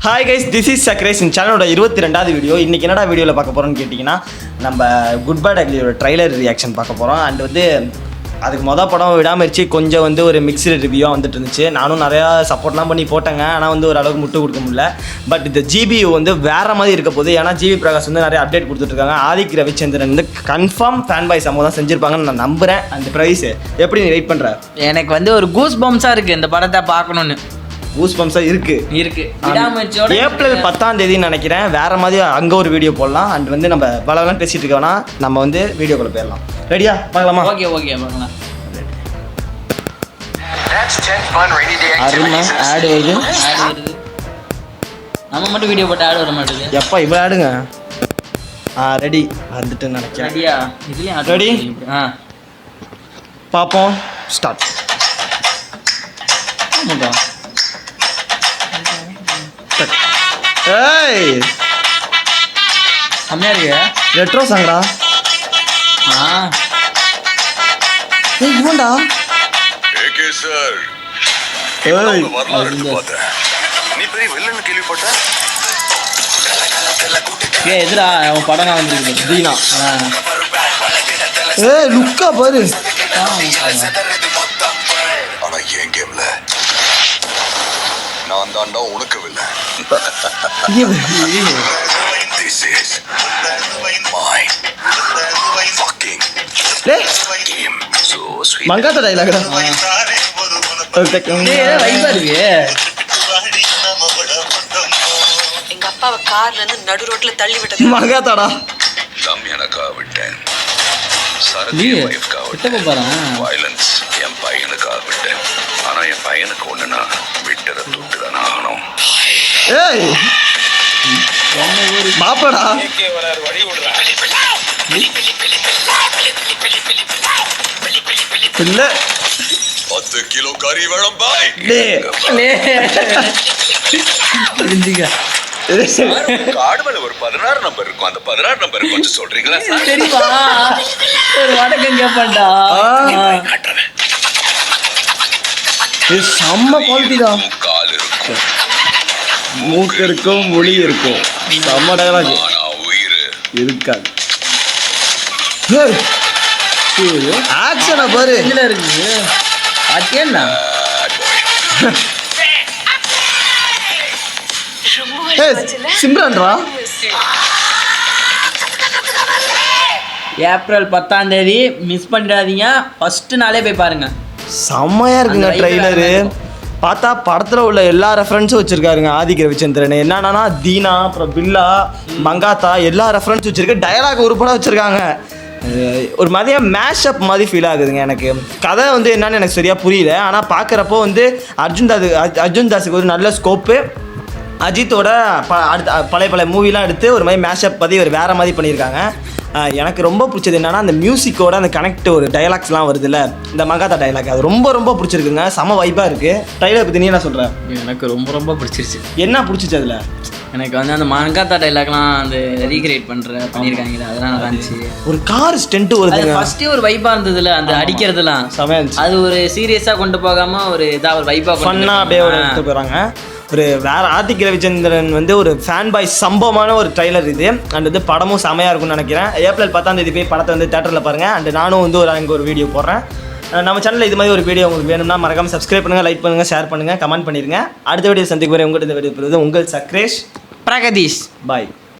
Hi guys, this is Chakresh. இந்த சேனலோட 22வது video. இன்றைக்கி என்னடா வீடியோவில் பார்க்க போகிறோன்னு கேட்டிங்கன்னா, நம்ம குட் பேட் அக்லியோட ட்ரைலர் ரியாக்ஷன் பார்க்க போகிறோம். அண்ட் அதுக்கு படம் விடாமரிச்சு கொஞ்சம் ஒரு மிக்ஸ்டு ரிவ்யூவாக வந்துட்டு இருந்துச்சு. நானும் நிறையா சப்போர்ட்லாம் பண்ணி போட்டேங்க. ஆனால் ஒரு அளவுக்கு முட்டு கொடுக்க முடியல. பட் இந்த ஜிபியு வேறு மாதிரி இருக்க போது. ஏன்னா ஜிபி பிரகாஷ் நிறைய அப்டேட் கொடுத்துட்ருக்காங்க. Adhik Ravichandran confirm fan boy சம்பவம் தான் செஞ்சுருப்பாங்கன்னு நான் நம்புகிறேன். அந்த ப்ரைஸ் எப்படி நீ வெயிட் பண்ணுற? எனக்கு ஒரு கூஸ் பம்ஸாக இருக்குது இந்த படத்தை பார்க்கணுன்னு. கூஸ் பம்ஸாக இருக்கு. ஏப்ரல் 10ஆம் தேதி நினைக்கிறேன். வேற மாதிரி அங்கே ஒரு வீடியோ போடலாம். அண்ட் நம்ம பலவெல்லாம் பேசிட்டு இருக்கோம்னா நம்ம வீடியோக்குள்ள போயிடலாம். ரெடியா? பார்க்கலாமா? ஓகே பார்க்கலாம். அருமை. ஆடு வருது. நம்ம மட்டும் வீடியோ போட்டு ஆடு வர மாட்டேங்குது. எப்பா இவ்வளோ ஆடுங்க. ரெடி வந்துட்டு நினைக்கிறேன். ரெடியா? இதுலயும் ரெடி. பார்ப்போம். ஸ்டார்ட். ஏய் கம்மியா இருக்கு. ரெட்ரோ சாங்கடா. ஏய் இவன்டா. AK sir. ஏய் வரலாறு பார்த்தேன். நீ பெரிய வில்லன் கேள்விப்பட்ட? ஏய் எதுடா அவன் படம் வந்துருக்கு. தீனா. ஏய் லுக்கா பாரு. ஆனா ஏன் கேம்ல நான் தாண்டா உனக்கு வில்ல. This is my fucking game. So sweet. Mankatha டைலாக்டா. வைபா இருக்கு. எங்க அப்பாவை கார்ல இருந்து நடு ரோட்ல தள்ளி விட்டது மங்காத்தாடா. தம்பியனக்கா விட்டேன். சரதி வைஃப்கா விட்டேன். வயலன்ஸ் என் பையனுக்காக விட்டேன். ஆனா என் பையனுக்கு ஒண்ணுனா விட்டுற தொட்டுதான் ஆகணும். ஏய் மாப்படா. இல்ல 10 கிலோ கறி வேணும் பாய். கார்டு மேல ஒரு 16 நம்பர் இருக்கும். அந்த 16 நம்பர் கொஞ்சம் சொல்றீங்களா? தெரியுமா? ஒரு வடக்கம் கேட்பான்டா. இது செம்ம குவாலிட்டி தான். கால் இருக்கும், மூக்கு இருக்கும், மொழி இருக்கும். செம்ம டயலாக். ஆனா உயிர் இருக்காது. ஆக்ஷனை பாரு. இதுல இருக்கு. அத்தியண்ணா சிம்ரன்ரா. ஏப்ரல் 10ஆம் தேதி மிஸ் பண்ணிடாதீங்க. ஃபர்ஸ்ட் நாளே போய் பாருங்க. செம்மையா இருக்குங்க ட்ரெய்லரு. பார்த்தா படத்தில் உள்ள எல்லா ரெஃபரன்ஸும் வச்சுருக்காருங்க ஆதிக் ரவிச்சந்திரன். என்னன்னா தீனா, அப்புறம் பில்லா, மங்காத்தா எல்லா ரெஃபரன்ஸும் வச்சுருக்கு. டயலாக் உருப்படாக வச்சுருக்காங்க. ஒரு மதியம் மேஷப் மாதிரி ஃபீல் ஆகுதுங்க எனக்கு. கதை என்னன்னு எனக்கு சரியாக புரியல. ஆனால் பார்க்குறப்போ அர்ஜுன் தாஸுக்கு ஒரு நல்ல ஸ்கோப்பு. அஜித்தோட பழைய மூவிலாம் எடுத்து ஒரு மாதிரி மேஷப் பற்றி ஒரு வேறு மாதிரி பண்ணியிருக்காங்க. எனக்கு ரொம்ப பிடிச்சது என்னென்னா அந்த மியூசிக்கோட அந்த கனெக்ட் ஒரு டைலாக்ஸ்லாம் வருதுல்ல, இந்த மங்காத்தா டைலாக் அது ரொம்ப பிடிச்சிருக்குங்க. செம வைப்பாக இருக்குது. ட்ரைலர் பற்றி நீ என்ன சொல்கிற? எனக்கு ரொம்ப பிடிச்சிருச்சு. என்ன பிடிச்சிச்சு அதில்? எனக்கு அந்த மங்காத்தா டைலாக்லாம் அந்த ரீக்ரியேட் பண்ணியிருக்காங்க. அதெல்லாம் நல்லா இருந்துச்சு. ஒரு கார் ஸ்டென்ட் வருது. ஃபர்ஸ்டே ஒரு வைப்பாக இருந்ததுல அந்த அடிக்கிறதுலாம் செமையாக இருந்துச்சு. அது ஒரு சீரியஸாக கொண்டு போகாமல் ஒரு இதாக ஒரு வைப்பாக ஃபன்னாக அப்படியே எடுத்து போகிறாங்க. ஒரு வேறு ஆதிக் ரவிச்சந்திரன் ஒரு ஃபேன் பாய் சம்பவமான ஒரு ட்ரைலர் இது. அண்ட் படமும் செமையாக இருக்கும்னு நினைக்கிறேன். ஏப்ரல் 10ஆம் தேதி போய் படத்தை தேட்டரில் பாருங்கள். அண்ட் நானும் அங்கே ஒரு வீடியோ போடுறேன். நம்ம சேனலில் இது மாதிரி ஒரு வீடியோ உங்களுக்கு வேணும்னா மறக்காமல் சப்ஸ்கிரைப் பண்ணுங்கள், லைக் பண்ணுங்கள், ஷேர் பண்ணுங்கள், கமெண்ட் பண்ணிடுங்க. அடுத்த வீடியோ சந்திக்கு வரை உங்கள்கிட்ட வீடியோ பெறுவது உங்கள் சக்ரேஷ் பிரகதீஷ். பாய்.